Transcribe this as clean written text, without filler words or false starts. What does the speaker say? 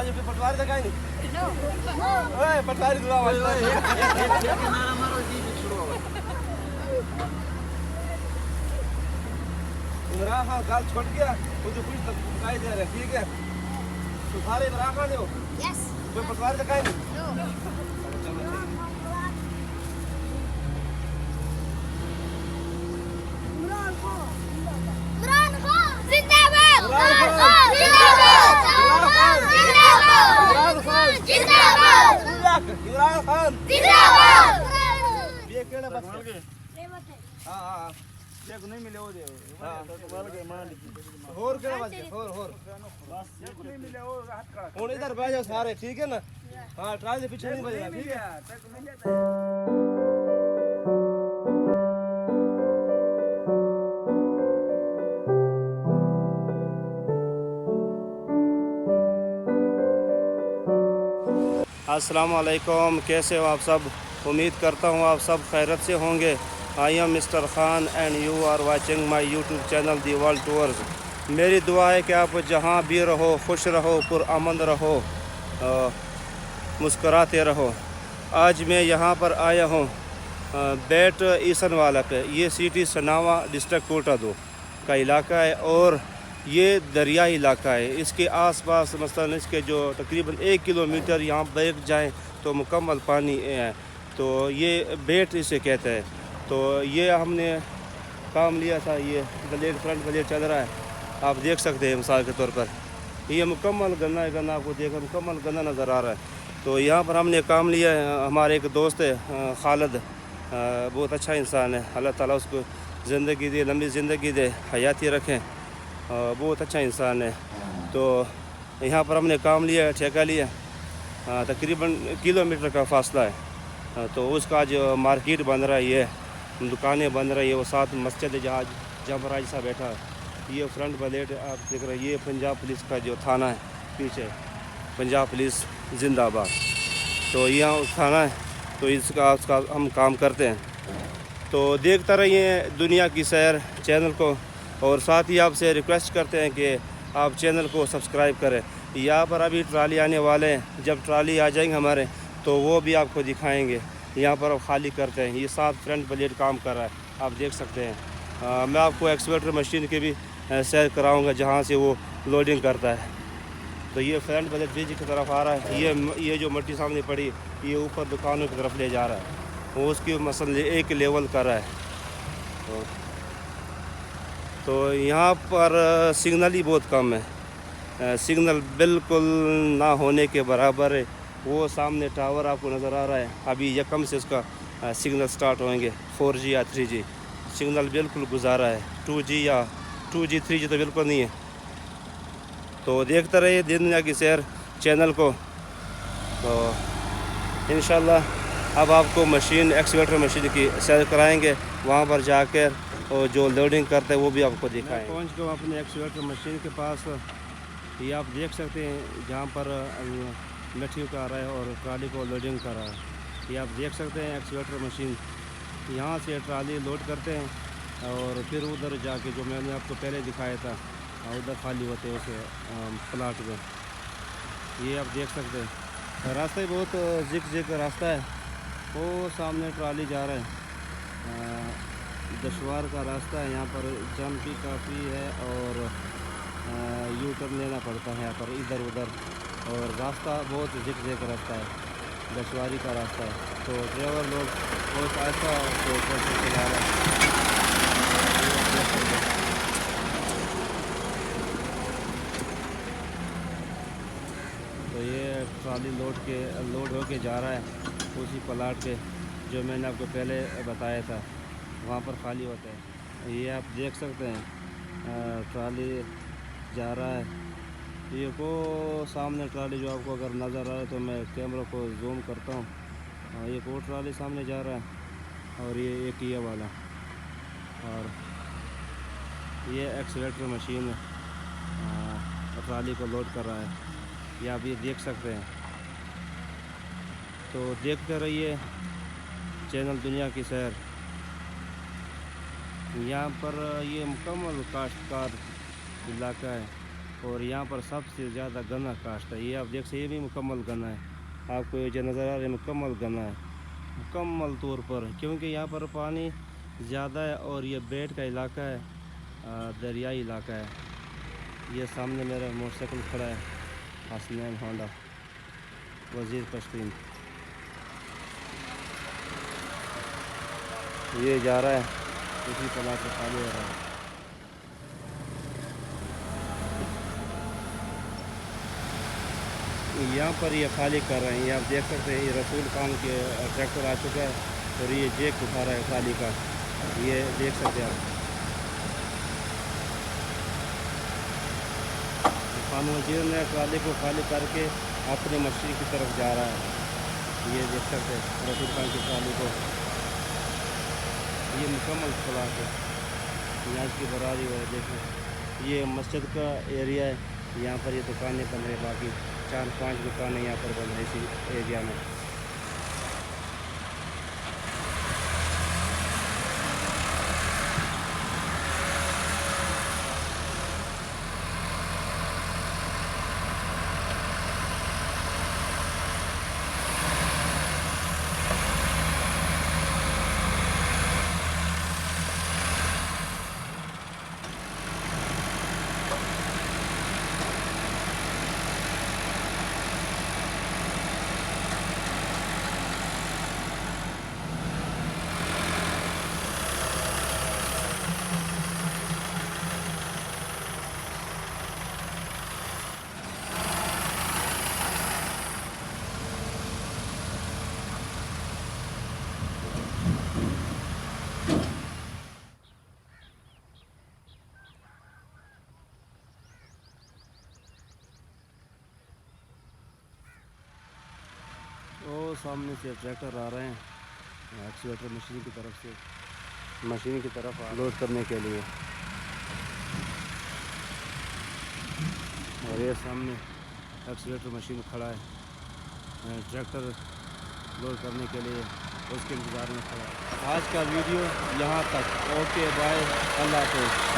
आज पे पटवारी लगाई ओए पटवारी दुआ वाला नारा मारो जी छोड़ो इमरान खान गाल छोड़ गया वो जो कुछ तक दिखाई दे रहा है ठीक है तो सारे इमरान खान हो यस कोई पटवारी लगाई नो इमरान खान जिंदाबाद इमरान खान जिंदाबाद ये केड़ा बस हां हां ये नहीं मिले हो दे हां माल के मान और केड़ा बस और बस ये नहीं मिले हो हाथ खड़ा और इधर बैठ जाओ सारे ठीक है ना हां ट्राई से पीछे नहीं बजेगा ठीक है अस्सलाम वालेकुम, कैसे हो आप सब। उम्मीद करता हूँ आप सब खैरत से होंगे। I am mister Khan and you are watching my YouTube channel the world tours. मेरी दुआ है कि आप जहाँ भी रहो खुश रहो, पुरअमन रहो, मुस्कराते रहो। आज मैं यहाँ पर आया हूँ बेट ईसनवाला पे। ये सिटी सनावा डिस्ट्रिक्ट कोटादो का इलाका है और ये दरियाई इलाका है। इसके आसपास मसलन इसके जो तकरीबन 1 किलोमीटर यहाँ बैठ जाएं तो मुकम्मल पानी है। तो ये बेट इसे कहते हैं। तो ये हमने काम लिया था, ये ब्लेड फ्रंट ब्लेड चल रहा है, आप देख सकते हैं मिसाल के तौर पर। ये मुकम्मल गन्ना है, गन्ना आपको देखकर मुकम्मल गन्ना नज़र आ रहा है। तो यहाँ पर हमने काम लिया है। हमारे एक दोस्त है खालिद, बहुत अच्छा इंसान है, अल्लाह ताला उसको ज़िंदगी दे, लंबी ज़िंदगी दे, हयाती रखें, बहुत अच्छा इंसान है। तो यहाँ पर हमने काम लिया, ठेका लिया, तकरीबन किलोमीटर का फासला है। तो उसका जो मार्केट बन रहा है, ये दुकानें बन रही है, वो साथ मस्जिद है जहाँ जमराज साहब बैठा है। ये फ्रंट ब्लेड आप देख रहे हैं, ये पंजाब पुलिस का जो थाना है पीछे, पंजाब पुलिस जिंदाबाद। तो यहाँ थाना है, तो उसका हम काम करते हैं। तो देखता रहिए दुनिया की सैर चैनल को, और साथ ही आपसे रिक्वेस्ट करते हैं कि आप चैनल को सब्सक्राइब करें। यहाँ पर अभी ट्राली आने वाले हैं, जब ट्राली आ जाएंगे हमारे तो वो भी आपको दिखाएंगे। यहाँ पर अब खाली करते हैं, ये साथ फ्रंट ब्लेड काम कर रहा है, आप देख सकते हैं। मैं आपको एक्सवेटर मशीन की भी सैर कराऊंगा जहाँ से वो लोडिंग करता है। तो ये फ्रंट ब्लेड ब्रिज की तरफ आ रहा है। ये जो मट्टी सामने पड़ी ये ऊपर दुकानों की तरफ ले जा रहा है, वो उसकी मसल एक लेवल कर रहा है। तो यहाँ पर सिग्नल ही बहुत कम है, सिग्नल बिल्कुल ना होने के बराबर है। वो सामने टावर आपको नज़र आ रहा है, अभी यकम से उसका सिग्नल स्टार्ट होंगे, 4G या 3G सिग्नल बिल्कुल गुजारा है। 2G या 2G 3G तो बिल्कुल नहीं है। तो देखते रहिए दुनिया की सैर चैनल को। तो इंशाल्लाह अब आपको मशीन एक्सवेटर मशीन की सैर कराएंगे, वहाँ पर जाकर और जो लोडिंग करते हैं वो भी आपको दिखाएंगे। पहुँच गए अपने एक्सवेटर मशीन के पास। ये आप देख सकते हैं जहाँ पर मिट्टी का रहा है और ट्राली को लोडिंग कर रहा है। ये आप देख सकते हैं एक्सवेटर मशीन, यहाँ से ट्राली लोड करते हैं और फिर उधर जाके जो मैंने आपको पहले दिखाया था उधर खाली होते हैं उसे प्लाट में। ये आप देख सकते हैं रास्ता ही बहुत जिक रास्ता है। वो सामने ट्राली जा रहा है, दुश्वार का रास्ता है, यहाँ पर जम भी काफ़ी है और यू टर्न लेना पड़ता है यहाँ पर इधर उधर, और रास्ता बहुत जिक रास्ता है, दुश्वारी का रास्ता है। तो ड्राइवर लोग बहुत ऐसा चला रहा है। तो ये ट्राली लोड होके जा रहा है उसी प्लाट पे जो मैंने आपको पहले बताया था, वहाँ पर खाली होता है। ये आप देख सकते हैं ट्राली जा रहा है। ये को सामने ट्राली जो आपको अगर नज़र आए तो मैं कैमरा को जूम करता हूँ, ये को ट्राली सामने जा रहा है और ये एक ये वाला, और ये एक्सीलेटर मशीन ट्राली को लोड कर रहा है, ये आप ये देख सकते हैं। तो देखते रहिए चैनल दुनिया की सैर। यहाँ पर ये मुकम्मल काश्तकार इलाका है, और यहाँ पर सबसे ज़्यादा गन्ना काश्त है। ये आप देख सकते, ये भी मुकम्मल गन्ना है। आपको ये जो नज़र आ रहा है मुकम्मल गन्ना है, मुकम्मल तौर पर, क्योंकि यहाँ पर पानी ज़्यादा है और ये बेट का इलाका है, दरियाई इलाका है। ये सामने मेरा मोटरसाइकिल खड़ा है, हसनैन होंडा वज़ीर पश्तीन। ये जा रहा है उसी तरह से खाली हो रहा है। यहाँ पर ये खाली कर रहे हैं, ये आप देख सकते हैं। ये रसूल खान के ट्रैक्टर आ चुका है और ये जेक उठा रहा है खाली का, ये देख सकते हैं आप। खान वजीर ने ट्राली को खाली करके अपने मस्जिद की तरफ जा रहा है। ये देख सकते हैं रसूल खान की ट्राली को। ये मुकम्मल खुला है, यहाँ की बरारी है। देखें, ये मस्जिद का एरिया है। यहाँ पर ये दुकानें बन रही, बाकी 4-5 दुकानें यहाँ पर बन रही इसी एरिया में। और सामने से ट्रैक्टर आ रहे हैं, एक्सीवेटर मशीन की तरफ से, मशीन की तरफ लोड करने के लिए। और ये सामने एक्सीवेटर मशीन खड़ा है, ट्रैक्टर लोड करने के लिए उसके इंतज़ार में खड़ा है। आज का वीडियो यहाँ तक। ओके बाय, अल्लाह हाफ़िज़।